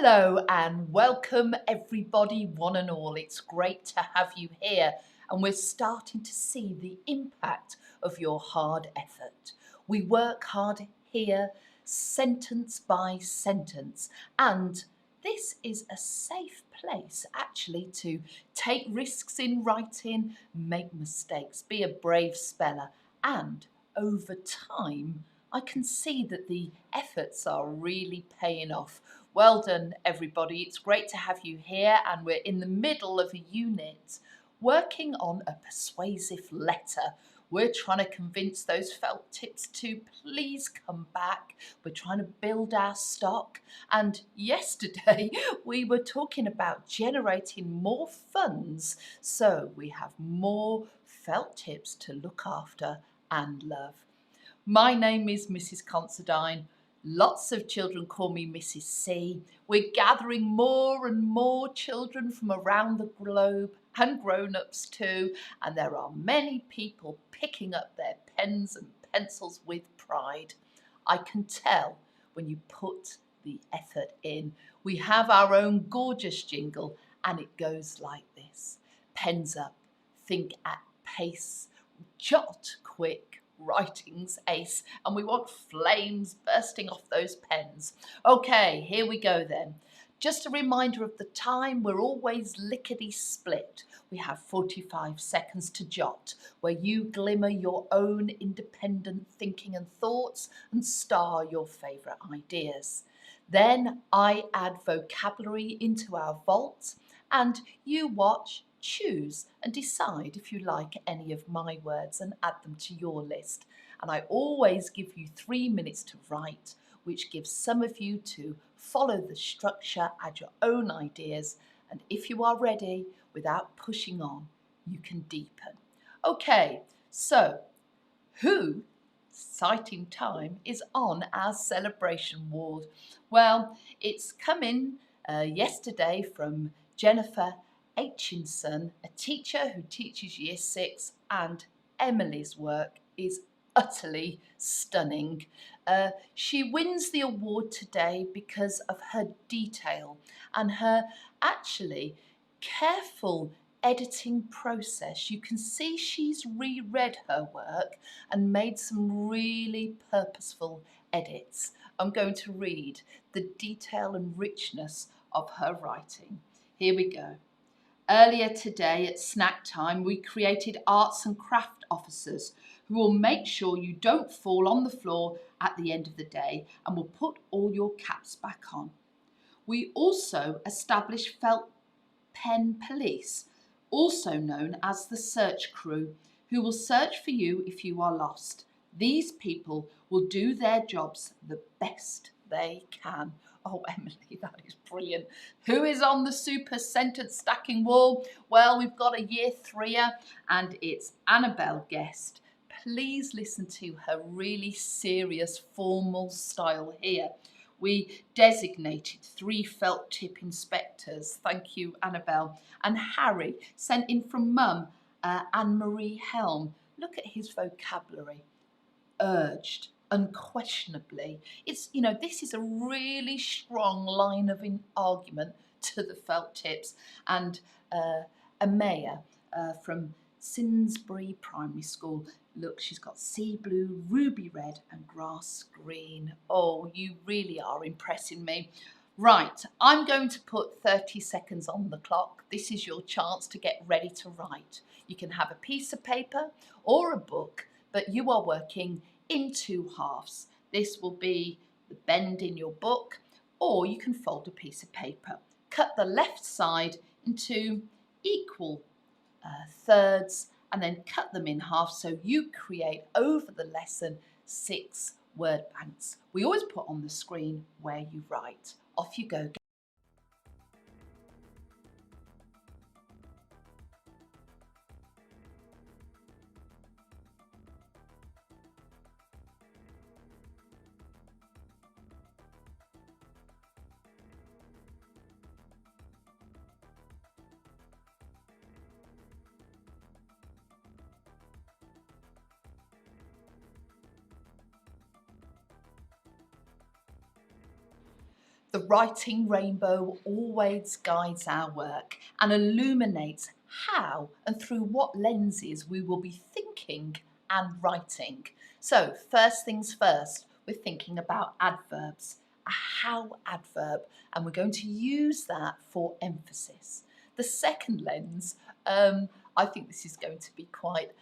Hello and welcome everybody, one and all. It's great to have you here and we're starting to see the impact of your hard effort. We work hard here, sentence by sentence, and this is a safe place actually to take risks in writing, make mistakes, be a brave speller, and over time I can see that the efforts are really paying off. Well done, everybody. It's great to have you here, and we're in the middle of a unit working on a persuasive letter. We're trying to convince those felt tips to please come back. We're trying to build our stock. And yesterday we were talking about generating more funds so we have more felt tips to look after and love. My name is Mrs. Considine. Lots of children call me Mrs. C. We're gathering more and more children from around the globe and grown-ups too, and there are many people picking up their pens and pencils with pride. I can tell when you put the effort in. We have our own gorgeous jingle and it goes like this. Pens up, think at pace, jot quick, writing's ace, and we want flames bursting off those pens. Okay, here we go then. Just a reminder of the time, we're always lickety split. We have 45 seconds to jot, where you glimmer your own independent thinking and thoughts and star your favourite ideas. Then I add vocabulary into our vault and you watch, choose and decide if you like any of my words and add them to your list. And I always give you 3 minutes to write, which gives some of you to follow the structure, add your own ideas, and if you are ready, without pushing on, you can deepen. Okay, so who, citing time, is on our celebration ward? Well, it's come in yesterday from Jennifer Aitchinson, a teacher who teaches Year 6, and Emily's work is utterly stunning. She wins the award today because of her detail and her actually careful editing process. You can see she's reread her work and made some really purposeful edits. I'm going to read the detail and richness of her writing. Here we go. Earlier today at snack time, we created arts and craft officers who will make sure you don't fall on the floor at the end of the day and will put all your caps back on. We also established felt pen police, also known as the search crew, who will search for you if you are lost. These people will do their jobs the best they can. Oh, Emily, that is brilliant. Who is on the super sentence stacking wall? Well, we've got a Year 3er and it's Annabelle Guest. Please listen to her really serious formal style here. We designated 3 felt tip inspectors. Thank you, Annabelle. And Harry, sent in from Mum, Anne-Marie Helm. Look at his vocabulary. Urged, unquestionably. It's, this is a really strong line of argument to the felt tips. And Amaya from Sinsbury Primary School. Look, she's got sea blue, ruby red and grass green. Oh, you really are impressing me. Right, I'm going to put 30 seconds on the clock. This is your chance to get ready to write. You can have a piece of paper or a book, but you are working in 2 halves. This will be the bend in your book, or you can fold a piece of paper. Cut the left side into equal thirds and then cut them in half so you create over the lesson 6 word banks. We always put on the screen where you write. Off you go. The writing rainbow always guides our work and illuminates how and through what lenses we will be thinking and writing. So first things first, we're thinking about adverbs, a how adverb, and we're going to use that for emphasis. The second lens, I think this is going to be quite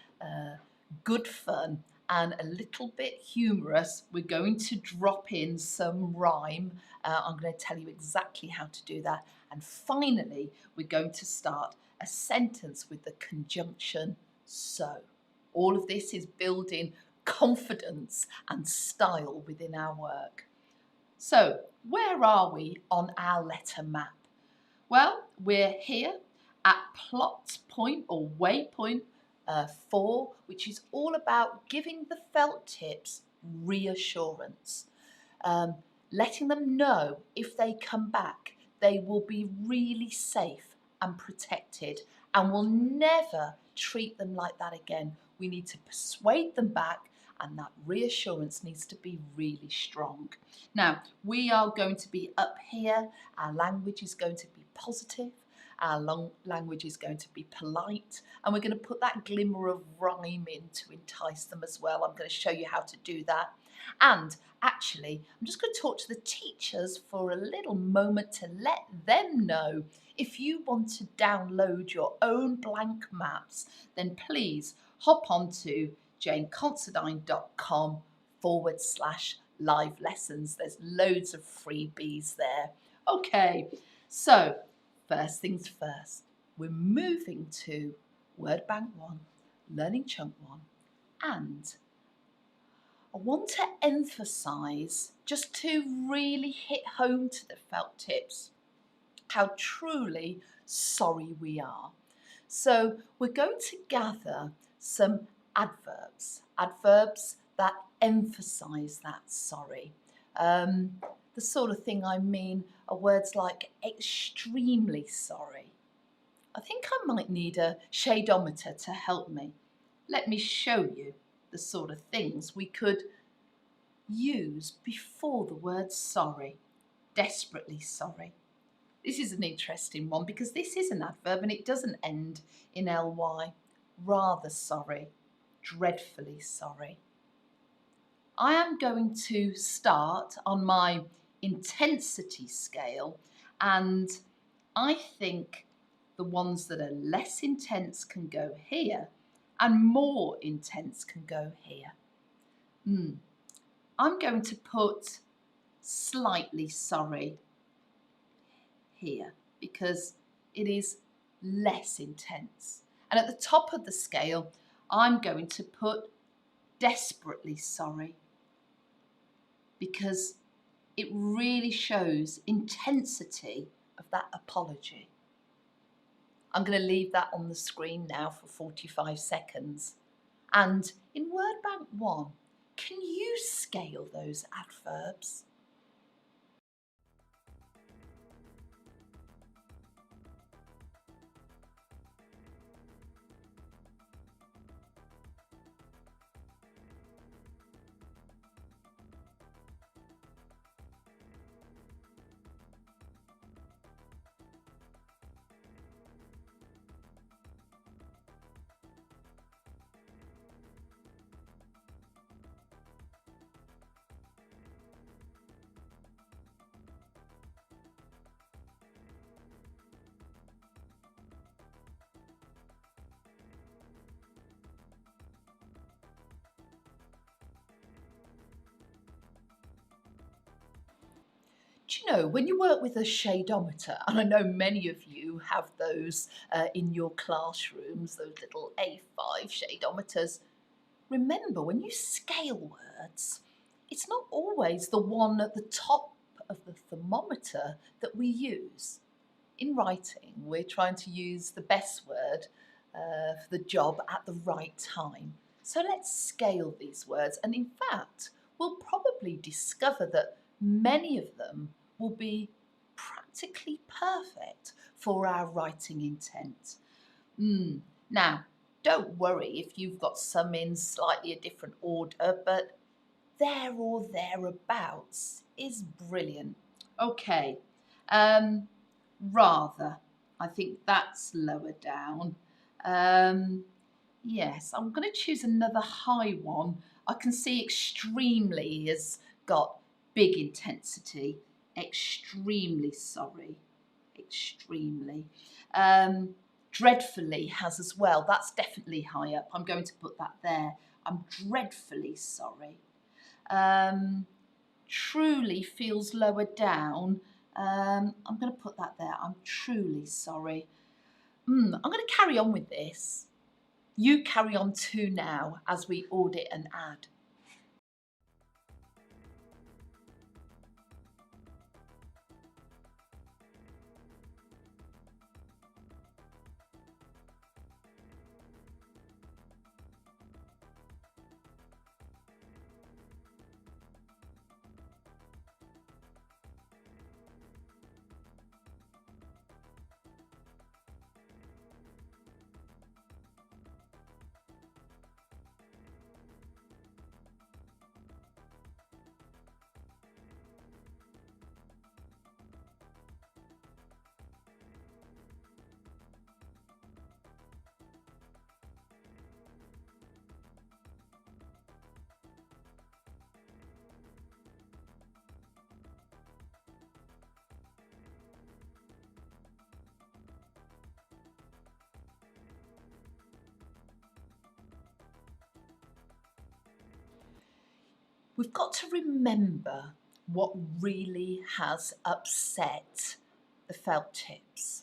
good fun and a little bit humorous. We're going to drop in some rhyme. I'm going to tell you exactly how to do that. And finally, we're going to start a sentence with the conjunction so. All of this is building confidence and style within our work. So, where are we on our letter map? Well, we're here at plot point or waypoint 4, which is all about giving the felt tips reassurance, letting them know if they come back, they will be really safe and protected and will never treat them like that again. We need to persuade them back, and that reassurance needs to be really strong. Now, we are going to be up here. Our language is going to be positive. Our language is going to be polite, and we're going to put that glimmer of rhyme in to entice them as well. I'm going to show you how to do that. And actually, I'm just going to talk to the teachers for a little moment to let them know if you want to download your own blank maps, then please hop onto janeconsidine.com/live lessons. There's loads of freebies there. Okay, so first things first, we're moving to Word Bank 1, Learning Chunk 1, and I want to emphasise, just to really hit home to the felt tips, how truly sorry we are. So we're going to gather some adverbs that emphasise that sorry. The sort of thing I mean are words like extremely sorry. I think I might need a shadeometer to help me. Let me show you the sort of things we could use before the word sorry. Desperately sorry. This is an interesting one because this is an adverb and it doesn't end in ly. Rather sorry. Dreadfully sorry. I am going to start on my intensity scale, and I think the ones that are less intense can go here and more intense can go here. I'm going to put slightly sorry here because it is less intense. And at the top of the scale, I'm going to put desperately sorry because it really shows intensity of that apology. I'm going to leave that on the screen now for 45 seconds. And in Word Bank 1, can you scale those adverbs? Do you know, when you work with a shadeometer, and I know many of you have those in your classrooms, those little A5 shadeometers, remember when you scale words, it's not always the one at the top of the thermometer that we use. In writing, we're trying to use the best word for the job at the right time. So let's scale these words, and in fact, we'll probably discover that many of them will be practically perfect for our writing intent. Now, don't worry if you've got some in slightly a different order, but there or thereabouts is brilliant. Okay, rather. I think that's lower down. Yes, I'm going to choose another high one. I can see extremely has got big intensity. Extremely sorry. Extremely. Dreadfully has as well. That's definitely high up. I'm going to put that there. I'm dreadfully sorry. Truly feels lower down. I'm going to put that there. I'm truly sorry. I'm going to carry on with this. You carry on too now as we audit and add. We've got to remember what really has upset the felt tips.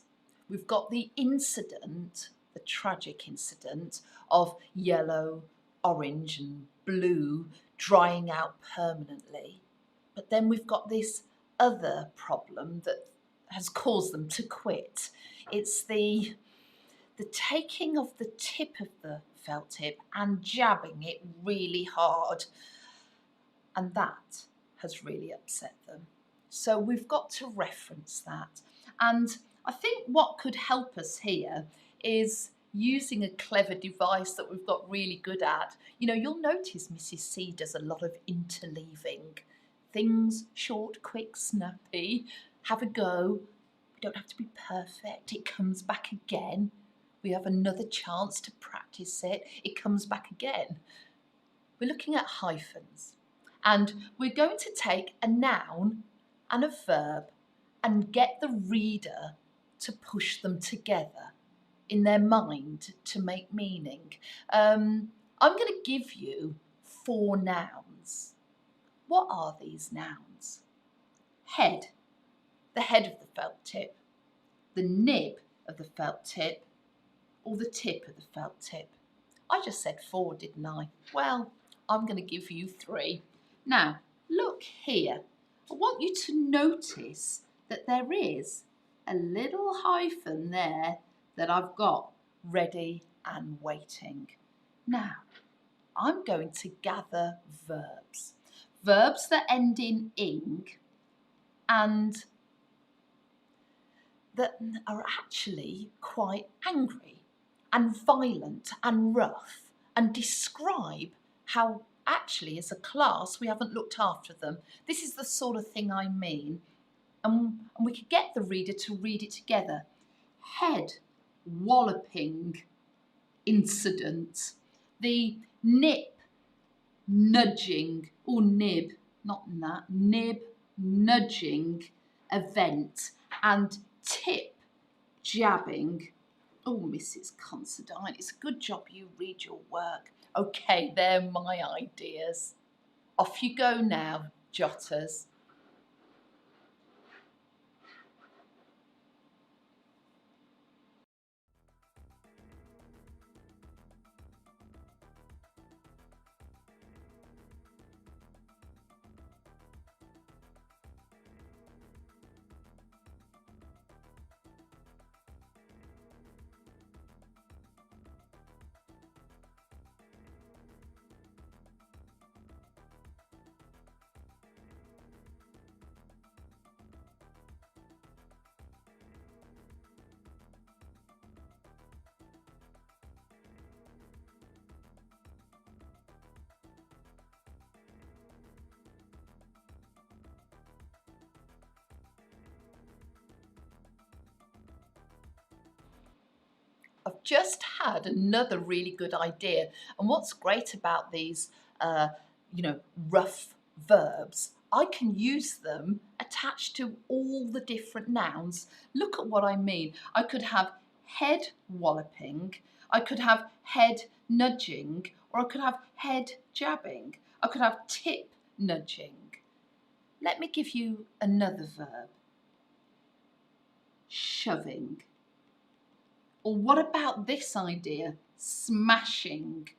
We've got the incident, the tragic incident of yellow, orange and blue drying out permanently. But then we've got this other problem that has caused them to quit. It's the taking of the tip of the felt tip and jabbing it really hard. And that has really upset them. So we've got to reference that. And I think what could help us here is using a clever device that we've got really good at. You know, you'll notice Mrs. C does a lot of interleaving. Things short, quick, snappy, have a go. We don't have to be perfect. It comes back again. We have another chance to practice it. It comes back again. We're looking at hyphens. And we're going to take a noun and a verb and get the reader to push them together in their mind to make meaning. I'm going to give you 4 nouns. What are these nouns? Head, the head of the felt tip, the nib of the felt tip, or the tip of the felt tip. I just said 4, didn't I? Well, I'm going to give you 3. Now, look here. I want you to notice that there is a little hyphen there that I've got ready and waiting. Now, I'm going to gather verbs. Verbs that end in ing and that are actually quite angry and violent and rough and describe how actually as a class we haven't looked after them. This is the sort of thing I mean. And we could get the reader to read it together. Head walloping incident. The nip nudging, or nib, not that, nib nudging event, and tip jabbing. Oh, Mrs. Considine, it's a good job you read your work. Okay, they're my ideas. Off you go now, jotters. I've just had another really good idea. And what's great about these, rough verbs, I can use them attached to all the different nouns. Look at what I mean. I could have head walloping, I could have head nudging, or I could have head jabbing. I could have tip nudging. Let me give you another verb. Shoving. Or what about this idea? Smashing.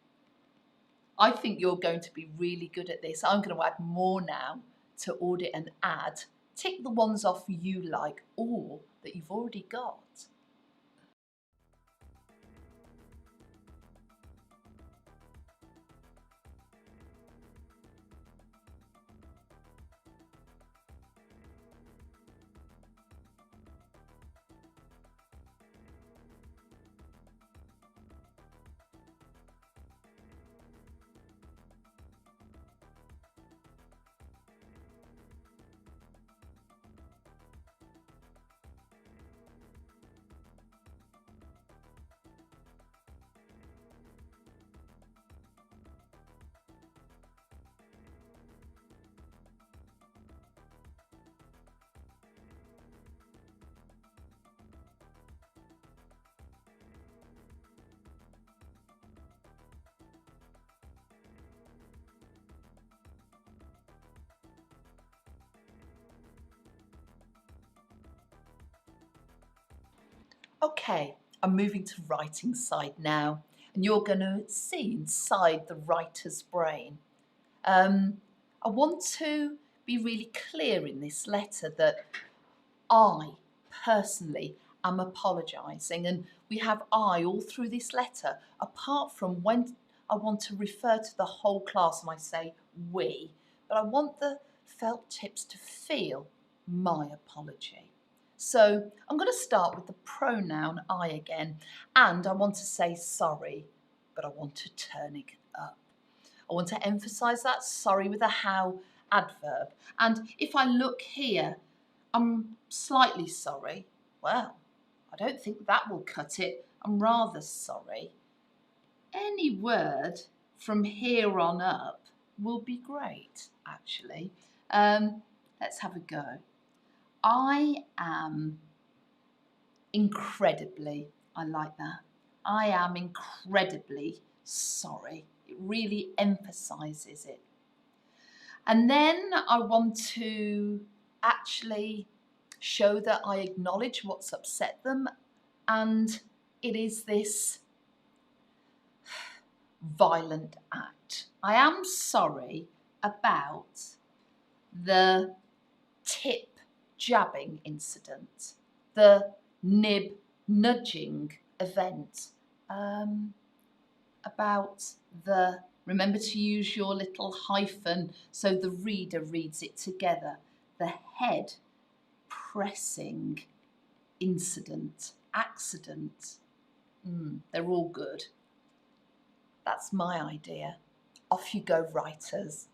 I think you're going to be really good at this. I'm going to add more now to audit and add. Tick the ones off you like or that you've already got. Okay, I'm moving to writing side now, and you're going to see inside the writer's brain. I want to be really clear in this letter that I personally am apologising, and we have I all through this letter, apart from when I want to refer to the whole class and I say we, but I want the felt tips to feel my apology. So I'm going to start with the pronoun I again, and I want to say sorry, but I want to turn it up. I want to emphasise that sorry with a how adverb. And if I look here, I'm slightly sorry. Well, I don't think that will cut it. I'm rather sorry. Any word from here on up will be great, actually. Let's have a go. I am incredibly, I like that. I am incredibly sorry. It really emphasises it. And then I want to actually show that I acknowledge what's upset them, and it is this violent act. I am sorry about the tip jabbing incident, the nib nudging event, about the, remember to use your little hyphen so the reader reads it together, the head pressing incident, accident. They're all good. That's my idea. Off you go, writers.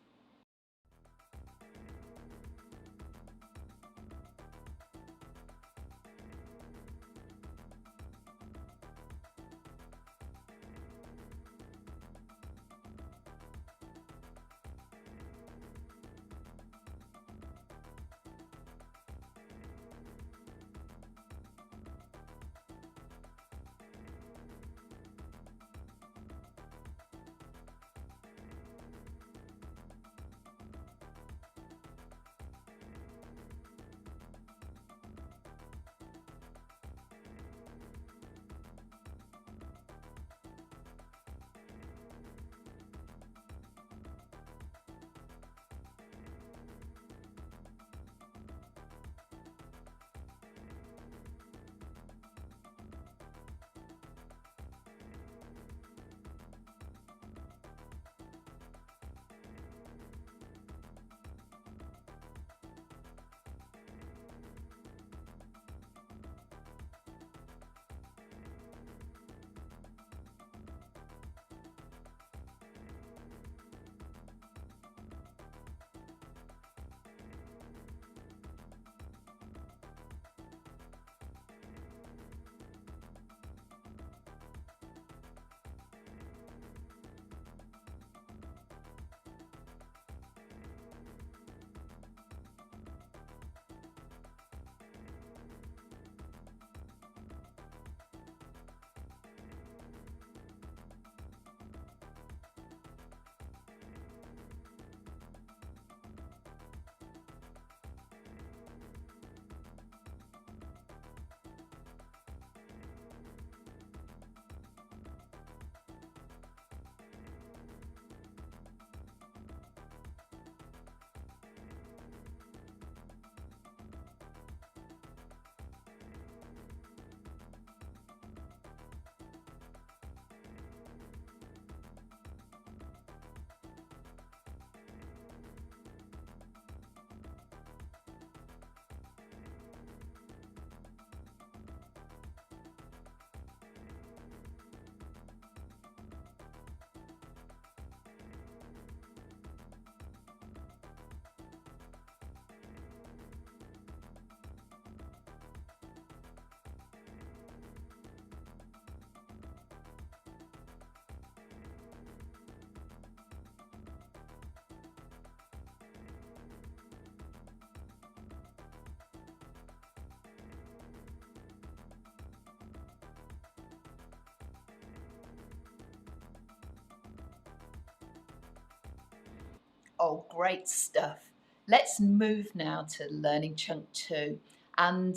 Oh, great stuff. Let's move now to learning chunk 2. And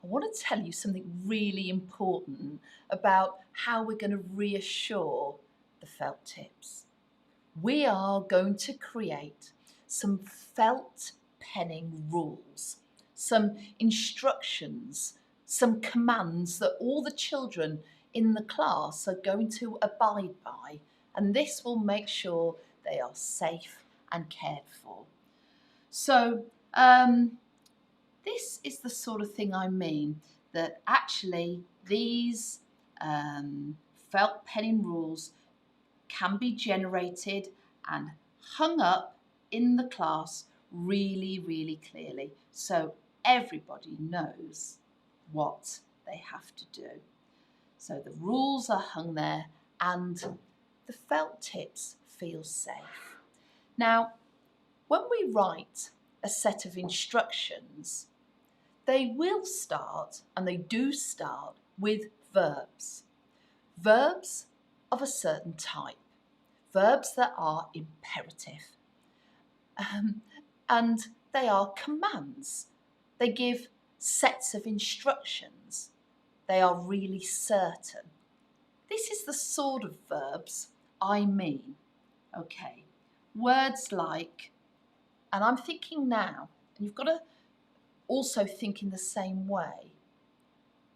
I want to tell you something really important about how we're going to reassure the felt tips. We are going to create some felt penning rules, some instructions, some commands that all the children in the class are going to abide by, and this will make sure they are safe and cared for. So this is the sort of thing I mean, that actually these felt penning rules can be generated and hung up in the class really, really clearly, so everybody knows what they have to do. So the rules are hung there and the felt tips feel safe. Now, when we write a set of instructions, they will start, and they do start, with verbs. Verbs of a certain type. Verbs that are imperative. And they are commands. They give sets of instructions. They are really certain. This is the sort of verbs I mean. Okay, words like, and I'm thinking now, and you've got to also think in the same way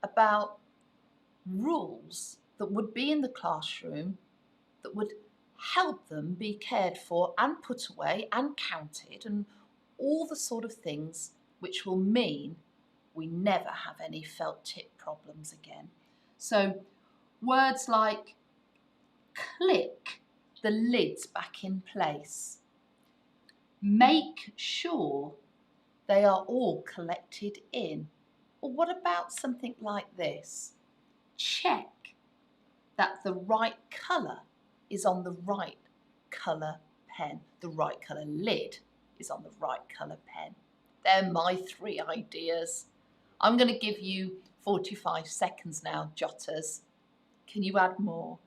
about rules that would be in the classroom that would help them be cared for and put away and counted, and all the sort of things which will mean we never have any felt tip problems again. So words like click the lids back in place, make sure they are all collected in. Or what about something like this? Check that the right colour is on the right colour pen. The right colour lid is on the right colour pen. They're my 3 ideas. I'm going to give you 45 seconds now, jotters. Can you add more?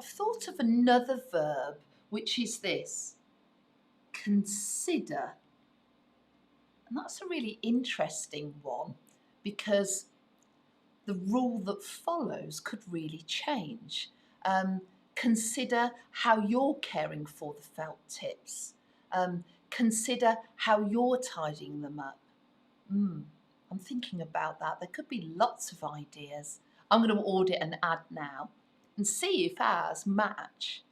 I've thought of another verb, which is this, consider. And that's a really interesting one because the rule that follows could really change. Consider how you're caring for the felt tips. Consider how you're tidying them up. I'm thinking about that. There could be lots of ideas. I'm going to audit and add now and see if ours match.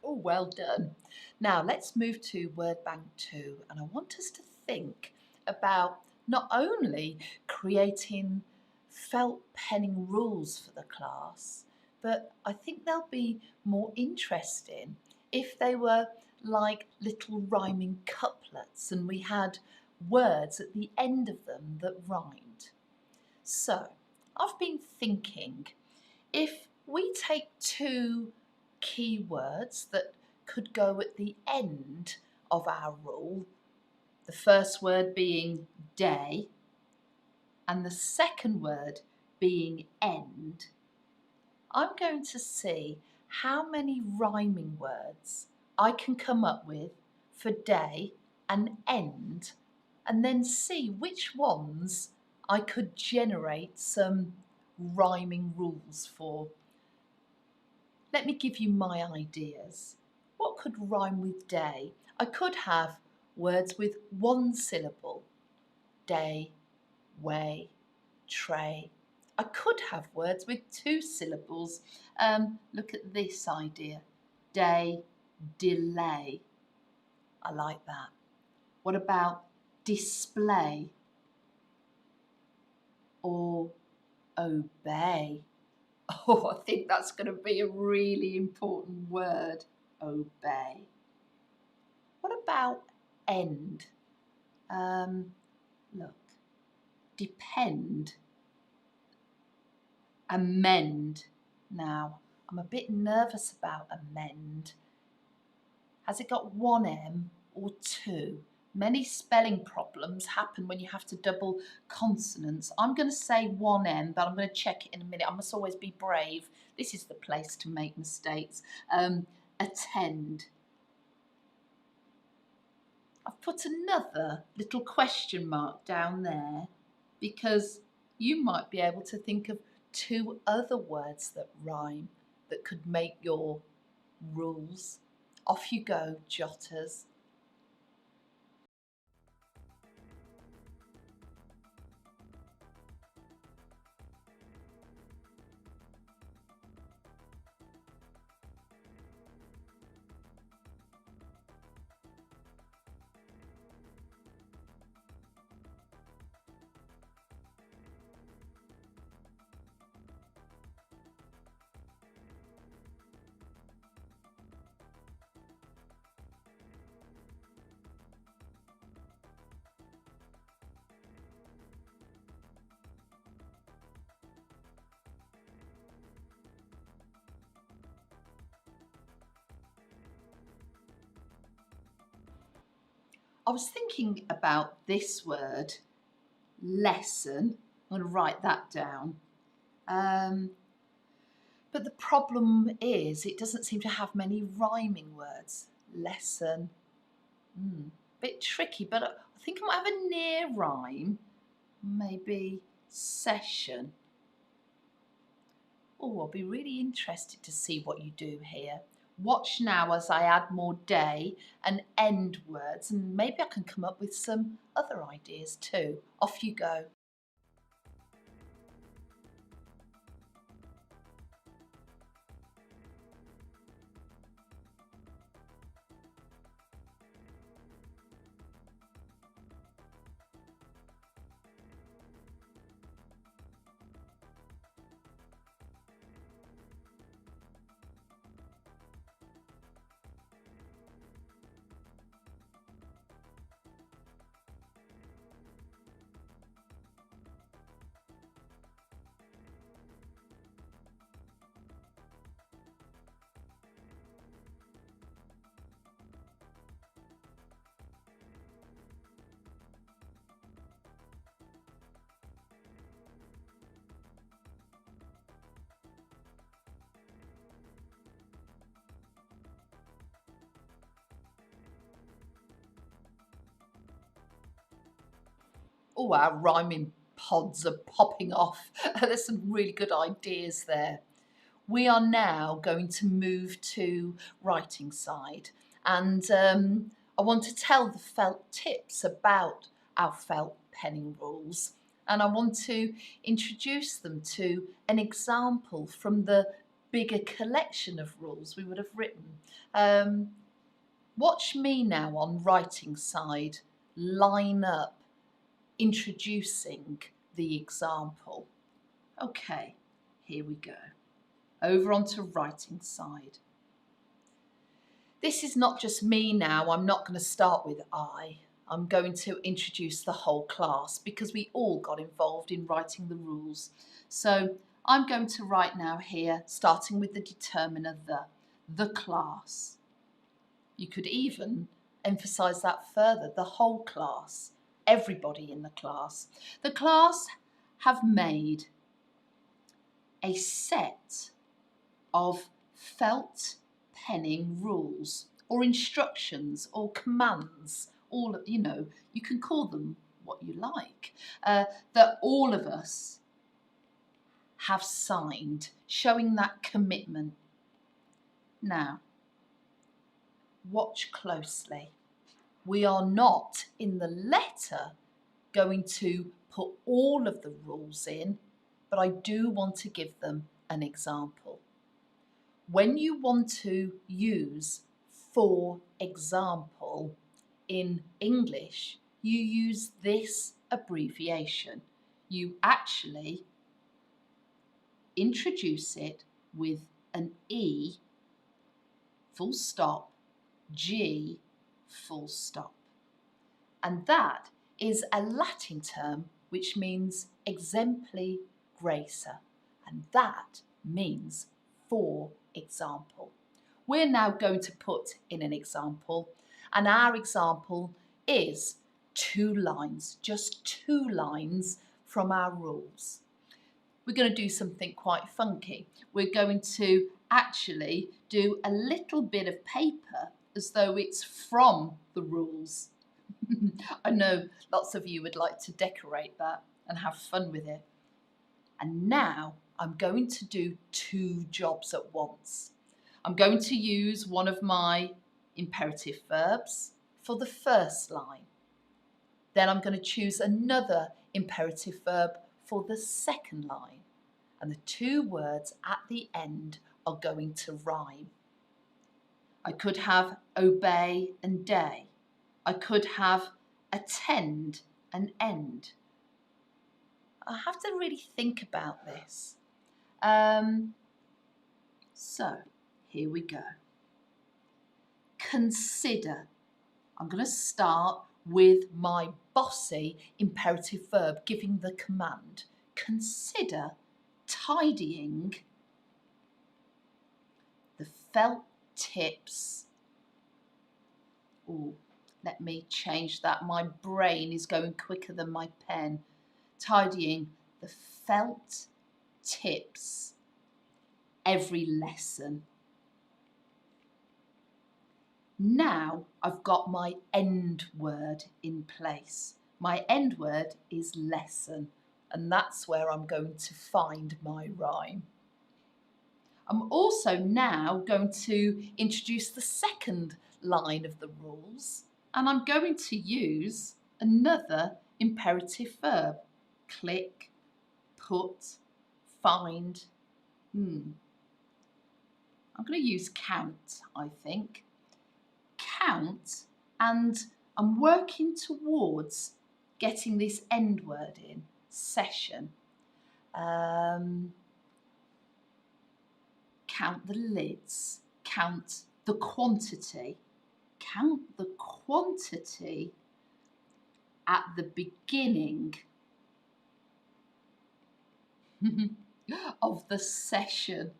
Oh, well done. Now let's move to word bank 2, and I want us to think about not only creating felt penning rules for the class, but I think they'll be more interesting if they were like little rhyming couplets, and we had words at the end of them that rhymed. So I've been thinking, if we take two keywords that could go at the end of our rule, the first word being day and the second word being end, I'm going to see how many rhyming words I can come up with for day and end, and then see which ones I could generate some rhyming rules for. Let me give you my ideas. What could rhyme with day? I could have words with one syllable. Day, way, tray. I could have words with two syllables. Look at this idea. Day, delay. I like that. What about display or obey? Oh, I think that's going to be a really important word, obey. What about end? Look, depend, amend. Now, I'm a bit nervous about amend. Has it got one M or two? Many spelling problems happen when you have to double consonants. I'm going to say one M, but I'm going to check it in a minute. I must always be brave. This is the place to make mistakes. Attend. I've put another little question mark down there because you might be able to think of two other words that rhyme that could make your rules. Off you go, jotters. I was thinking about this word, lesson. I'm going to write that down. But the problem is it doesn't seem to have many rhyming words. Lesson. Bit tricky, but I think I might have a near rhyme. Maybe session. Oh, I'll be really interested to see what you do here. Watch now as I add more day and end words, and maybe I can come up with some other ideas too. Off you go. Oh, our rhyming pods are popping off. There's some really good ideas there. We are now going to move to writing side, and I want to tell the felt tips about our felt penning rules, and I want to introduce them to an example from the bigger collection of rules we would have written. Watch me now on writing side line up introducing the example. Okay, here we go. Over onto writing side. This is not just me now. I'm not going to start with I. I'm going to introduce the whole class because we all got involved in writing the rules. So I'm going to write now here, starting with the determiner the class. You could even emphasize that further, the whole class, everybody in the class. The class have made a set of felt penning rules or instructions or commands, all, you know, you can call them what you like, that all of us have signed, showing that commitment. Now, watch closely. We are not in the letter going to put all of the rules in, but I do want to give them an example. When you want to use for example in English, you use this abbreviation. You actually introduce it with an E, full stop, G, full stop. And that is a Latin term which means exempli gracer, and that means for example. We're now going to put in an example, and our example is 2 lines, just 2 lines from our rules. We're going to do something quite funky. We're going to actually do a little bit of paper as though it's from the rules. I know lots of you would like to decorate that and have fun with it. And now I'm going to do 2 jobs at once. I'm going to use one of my imperative verbs for the first line. Then I'm going to choose another imperative verb for the second line. And the 2 words at the end are going to rhyme. I could have obey and day. I could have attend and end. I have to really think about this. So here we go. Consider. I'm going to start with my bossy imperative verb giving the command. Consider tidying the felt tips. Oh, let me change that. My brain is going quicker than my pen. Tidying the felt tips every lesson. Now I've got my end word in place. My end word is lesson, and that's where I'm going to find my rhyme. I'm also now going to introduce the second line of the rules, and I'm going to use another imperative verb. Click, put, find. I'm going to use count, I think. Count, and I'm working towards getting this end word in, session. Count the lids, count the quantity. Count the quantity at the beginning of the session.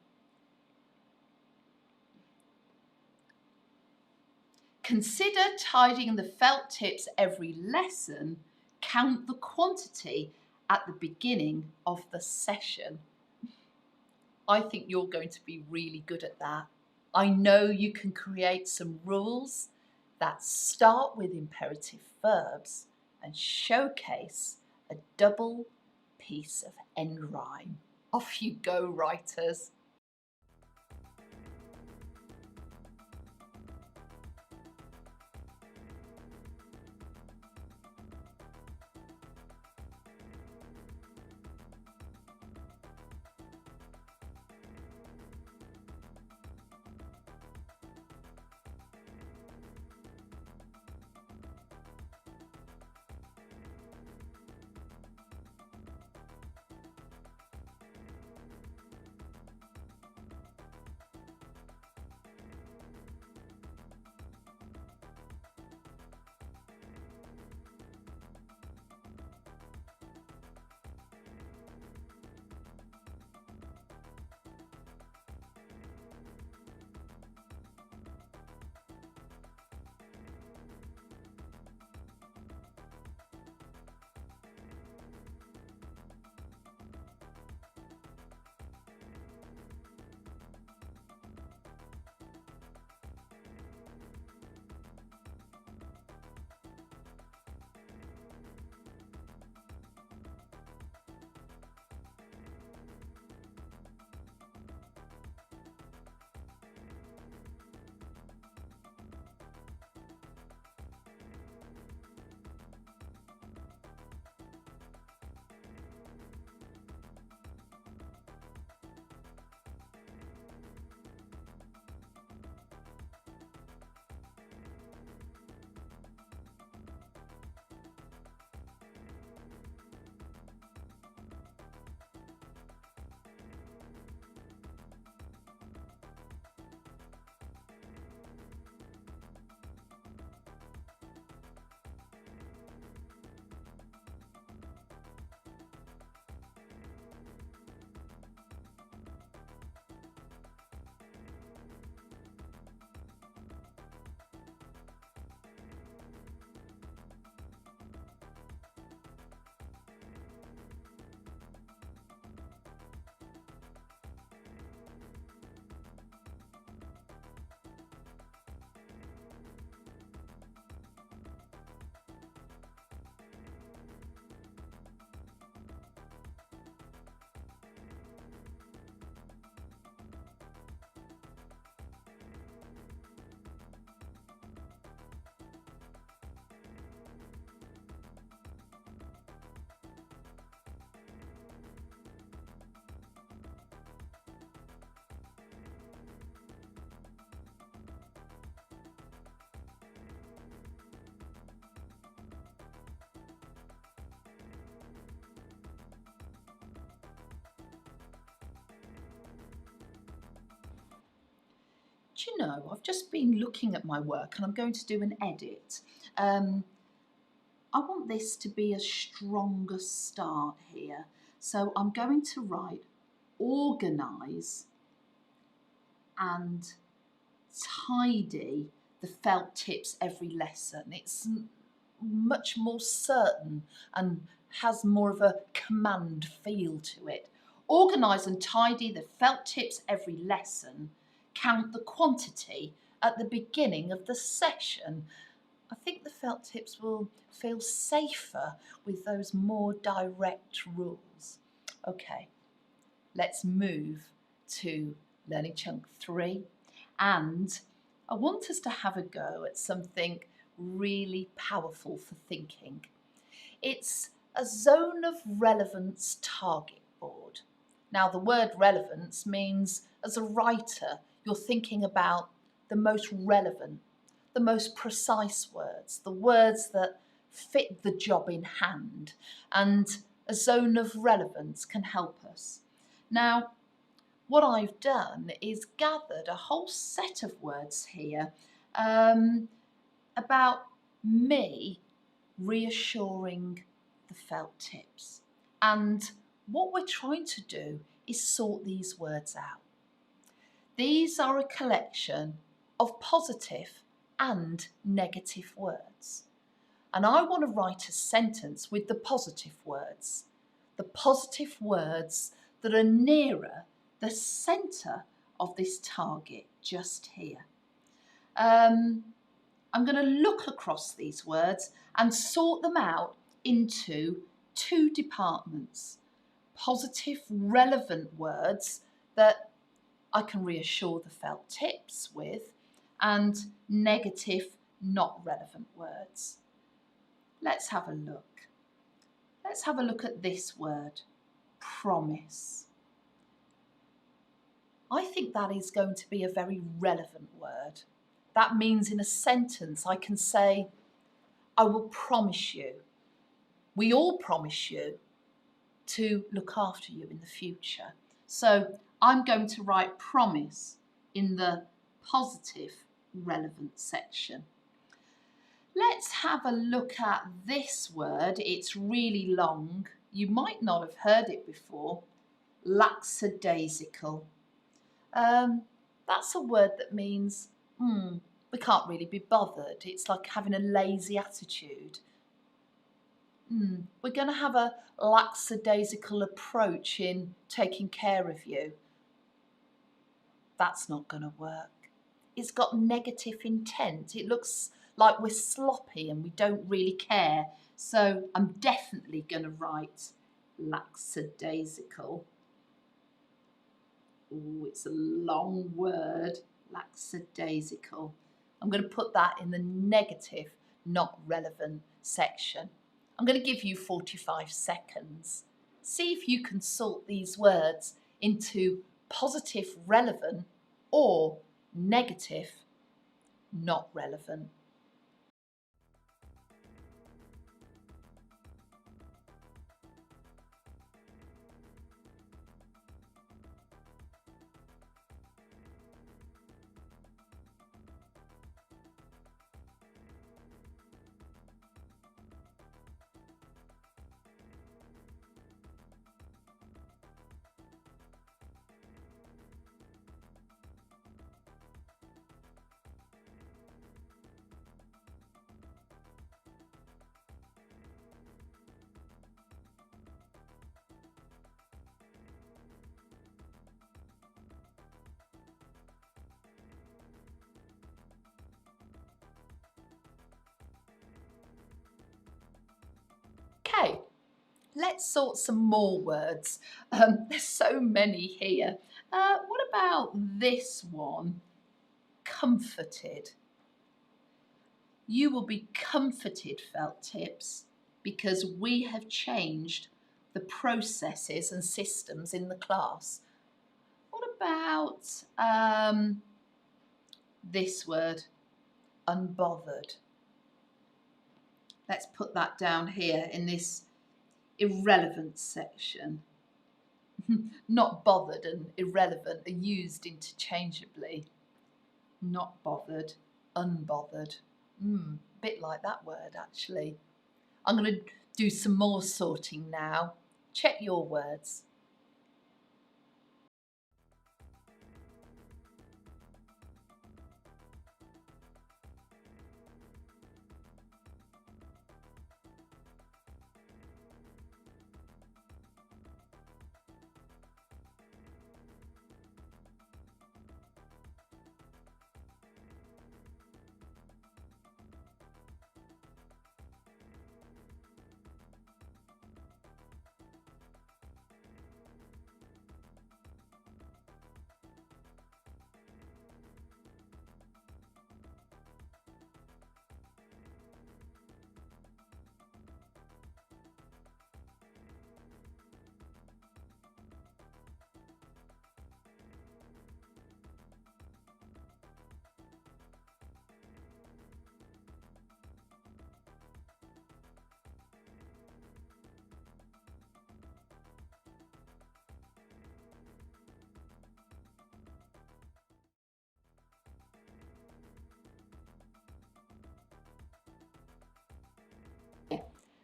Consider tidying the felt tips every lesson. Count the quantity at the beginning of the session. I think you're going to be really good at that. I know you can create some rules that start with imperative verbs and showcase a double piece of end rhyme. Off you go, writers. Do you know, I've just been looking at my work and I'm going to do an edit. I want this to be a stronger start here. So I'm going to write organise and tidy the felt tips every lesson. It's much more certain and has more of a command feel to it. Organise and tidy the felt tips every lesson. Count the quantity at the beginning of the session. I think the felt tips will feel safer with those more direct rules. Okay, let's move to learning chunk 3. And I want us to have a go at something really powerful for thinking. It's a zone of relevance target board. Now, the word relevance means, as a writer, you're thinking about the most relevant, the most precise words, the words that fit the job in hand, and a zone of relevance can help us. Now, what I've done is gathered a whole set of words here about me reassuring the felt tips. And what we're trying to do is sort these words out. These are a collection of positive and negative words. And I want to write a sentence with the positive words that are nearer the centre of this target just here. I'm going to look across these words and sort them out into 2 departments. Positive, relevant words that I can reassure the felt tips with, and negative, not relevant words. Let's have a look. Let's have a look at this word, promise. I think that is going to be a very relevant word. That means in a sentence I can say, I will promise you, we all promise you to look after you in the future. So I'm going to write promise in the positive relevant section. Let's have a look at this word. It's really long. You might not have heard it before. Lackadaisical. That's a word that means we can't really be bothered. It's like having a lazy attitude. We're going to have a lackadaisical approach in taking care of you. That's not going to work. It's got negative intent. It looks like we're sloppy and we don't really care. So I'm definitely going to write lackadaisical. Oh, it's a long word, lackadaisical. I'm going to put that in the negative, not relevant section. I'm going to give you 45 seconds. See if you can sort these words into positive, relevant, or negative, not relevant. Okay, let's sort some more words. There's so many here. What about this one? Comforted. You will be comforted, felt tips, because we have changed the processes and systems in the class. What about this word, unbothered? Let's put that down here in this irrelevant section. Not bothered and irrelevant are used interchangeably. not bothered, unbothered. Bit like that word actually. I'm going to do some more sorting now. Check your words.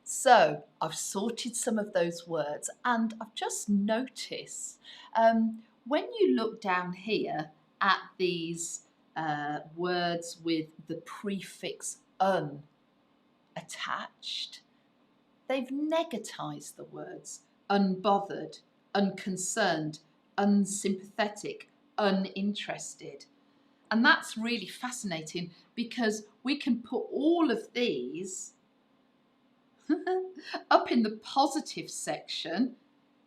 So I've sorted some of those words and I've just noticed when you look down here at these words with the prefix un attached, they've negatized the words unbothered, unconcerned, unsympathetic, uninterested. And that's really fascinating because we can put all of these up in the positive section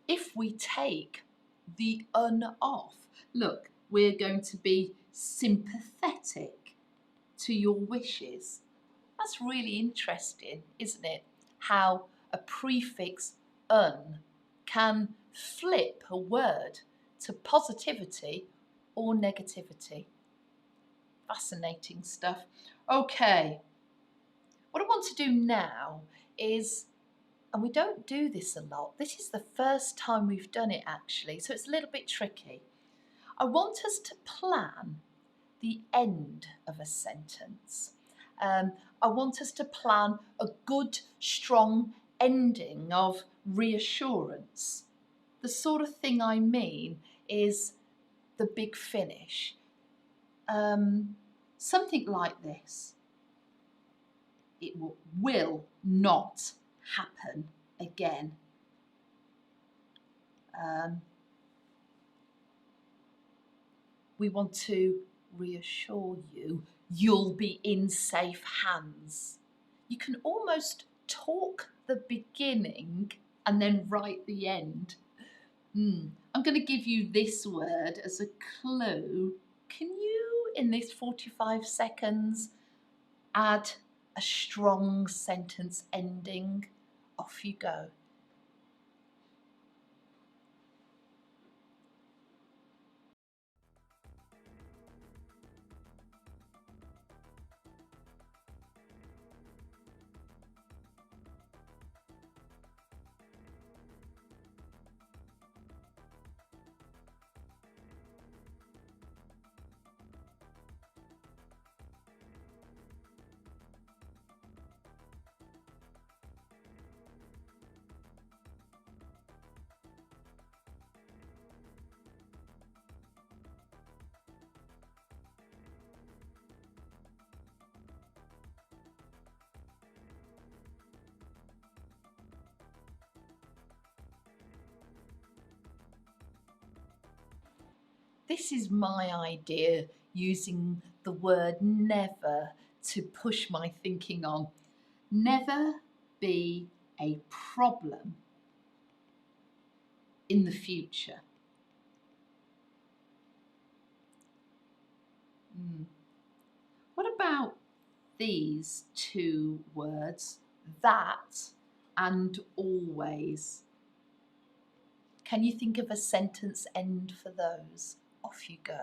if we take the un off. Look, we're going to be sympathetic to your wishes. That's really interesting, isn't it? How a prefix un can flip a word to positivity or negativity. Fascinating stuff. Okay, what I want to do now is, and we don't do this a lot, this is the first time we've done it actually, so it's a little bit tricky. I want us to plan the end of a sentence. I want us to plan a good, strong ending of reassurance. The sort of thing I mean is the big finish. Something like this. It will not happen again. We want to reassure you you'll be in safe hands. You can almost talk the beginning and then write the end. I'm going to give you this word as a clue. Can you, in this 45 seconds, add a strong sentence ending? Off you go. This is my idea, using the word never to push my thinking on. Never be a problem in the future. What about these two words, that and always? Can you think of a sentence end for those? Off you go.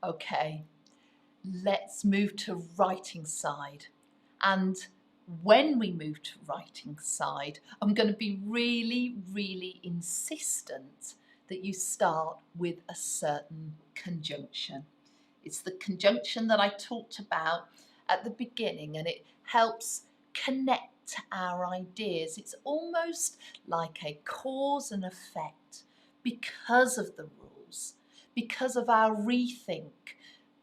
Okay, let's move to writing side. And when we move to writing side, I'm going to be really, really insistent that you start with a certain conjunction. It's the conjunction that I talked about at the beginning, and it helps connect our ideas. It's almost like a cause and effect because of the rules, because of our rethink,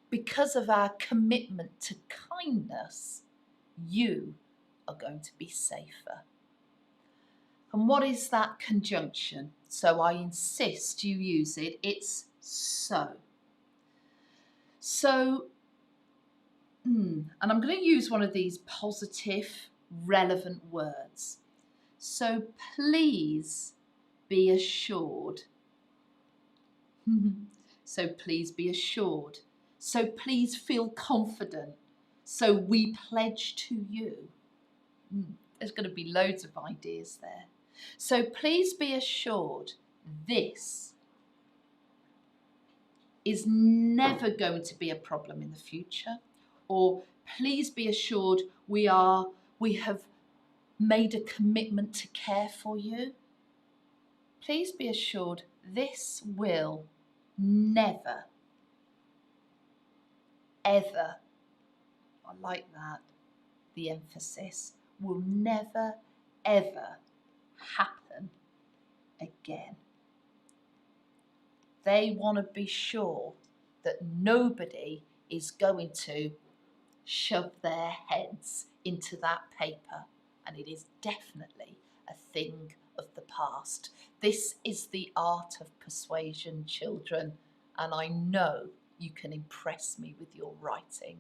because of our commitment to kindness. You are going to be safer. And what is that conjunction? So I insist you use it. It's so. So, and I'm going to use one of these positive, relevant words. So please be assured. So please be assured. So please feel confident. So we pledge to you. There's going to be loads of ideas there. So please be assured this is never going to be a problem in the future. Or please be assured we have made a commitment to care for you. Please be assured this will never, ever, I like that, the emphasis, will never, ever happen again. They want to be sure that nobody is going to shove their heads into that paper, and it is definitely a thing of the past. This is the art of persuasion, children, and I know you can impress me with your writing.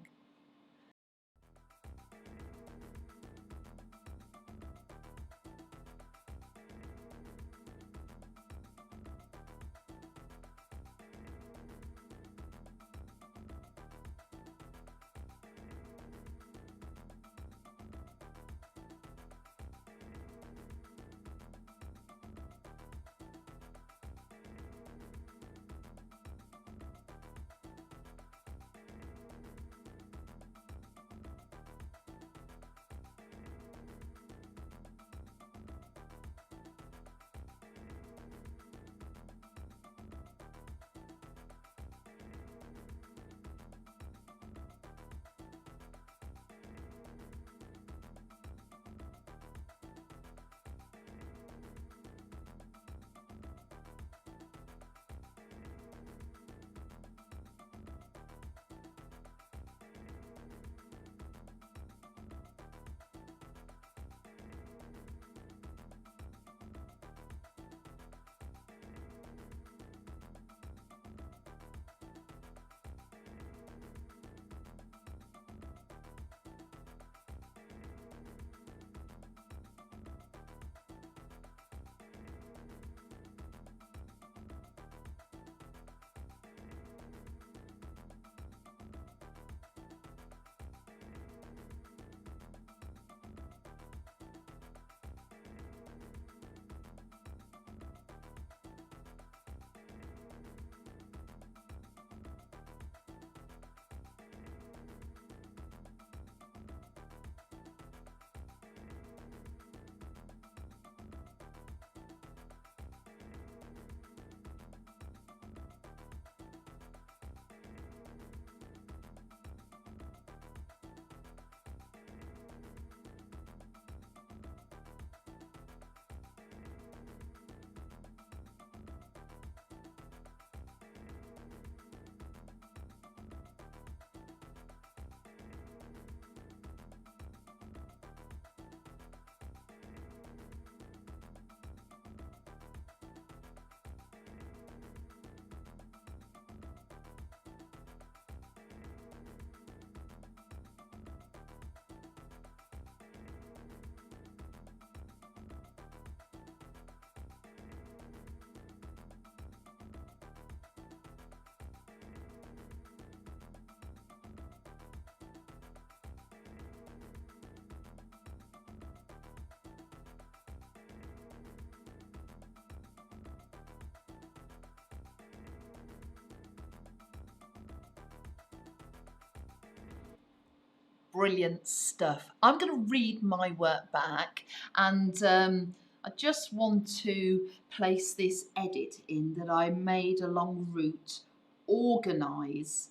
Brilliant stuff. I'm going to read my work back, and I just want to place this edit in that I made along route organise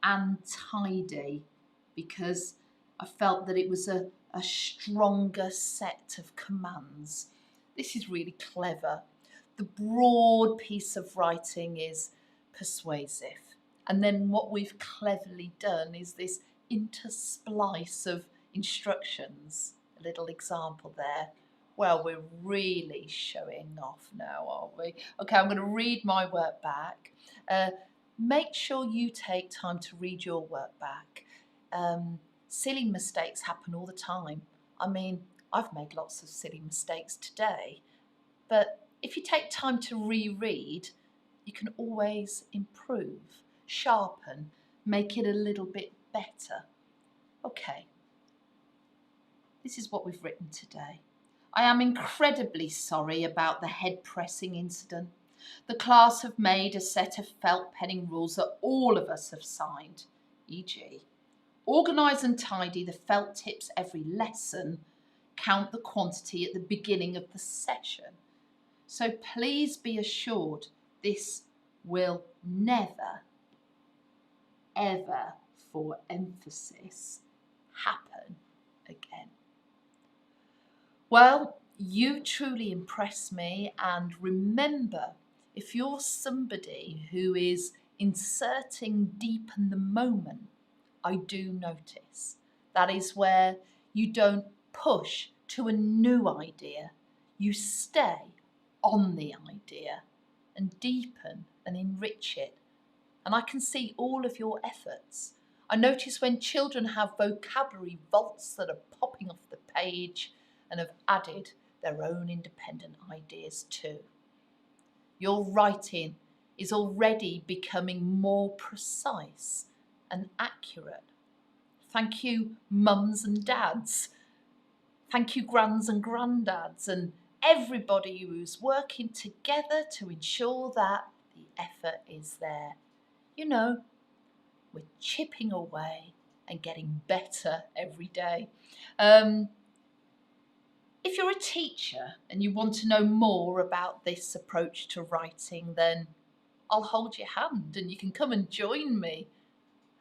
and tidy, because I felt that it was a stronger set of commands. This is really clever. The broad piece of writing is persuasive. And then what we've cleverly done is this intersplice of instructions. A little example there. Well, we're really showing off now, aren't we? Okay, I'm going to read my work back. Make sure you take time to read your work back. Silly mistakes happen all the time. I mean, I've made lots of silly mistakes today, but if you take time to reread, you can always improve, sharpen, make it a little bit better. Okay, this is what we've written today. I am incredibly sorry about the head pressing incident. The class have made a set of felt penning rules that all of us have signed, e.g. organise and tidy the felt tips every lesson, count the quantity at the beginning of the session. So please be assured this will never, ever, for emphasis, happen again. Well, you truly impress me, and remember, if you're somebody who is inserting deepen the moment, I do notice. That is where you don't push to a new idea. You stay on the idea and deepen and enrich it. And I can see all of your efforts. I notice when children have vocabulary vaults that are popping off the page and have added their own independent ideas too. Your writing is already becoming more precise and accurate. Thank you, mums and dads. Thank you, grands and granddads, and everybody who's working together to ensure that the effort is there. You know, we're chipping away and getting better every day. If you're a teacher and you want to know more about this approach to writing, then I'll hold your hand and you can come and join me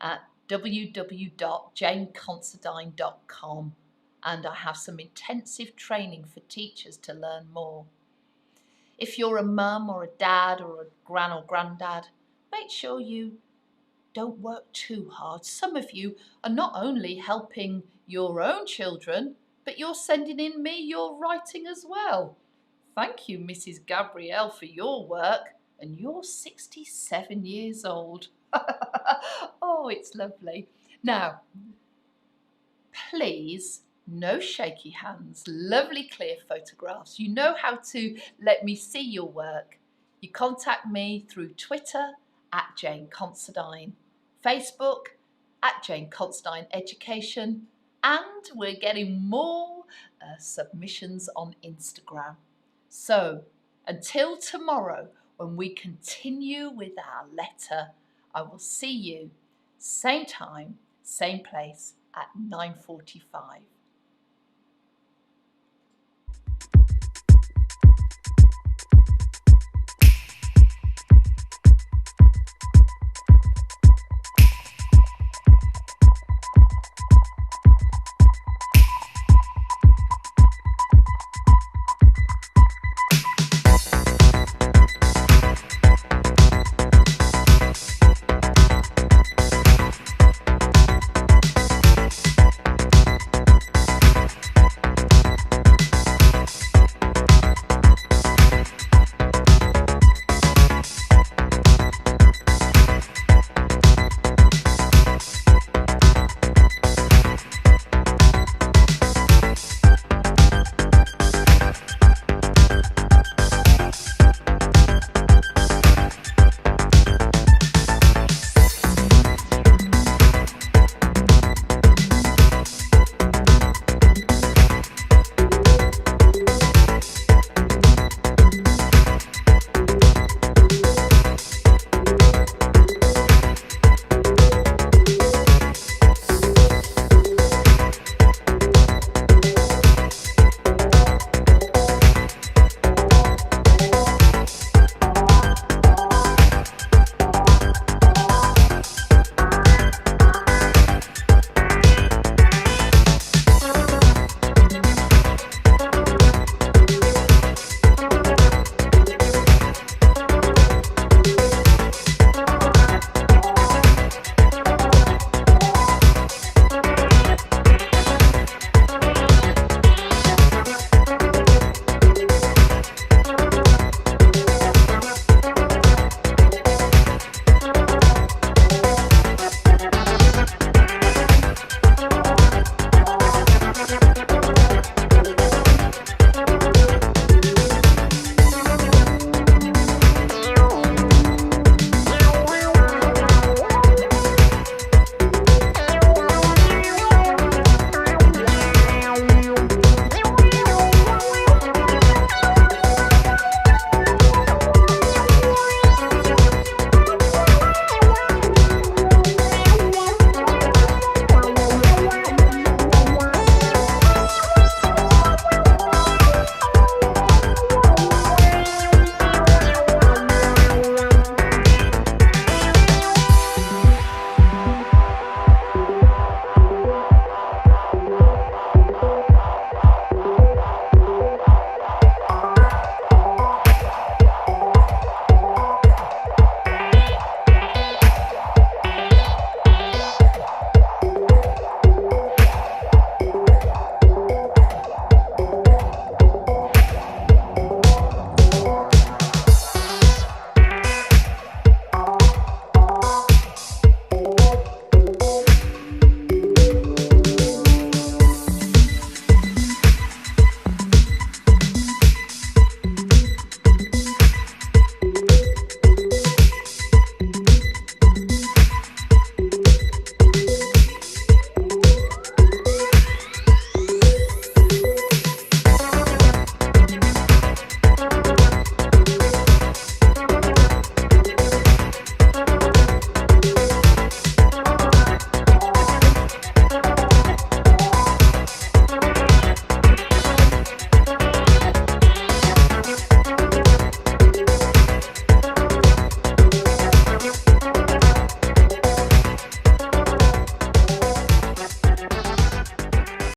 at www.janeconsidine.com, and I have some intensive training for teachers to learn more. If you're a mum or a dad or a gran or granddad, make sure you don't work too hard. Some of you are not only helping your own children, but you're sending in me your writing as well. Thank you, Mrs. Gabrielle, for your work, and you're 67 years old. Oh, it's lovely. Now, please, no shaky hands, lovely clear photographs. You know how to let me see your work. You contact me through Twitter at Jane Considine, Facebook at Jane Considine Education, and we're getting more submissions on Instagram. So, until tomorrow, when we continue with our letter, I will see you same time, same place at 9:45.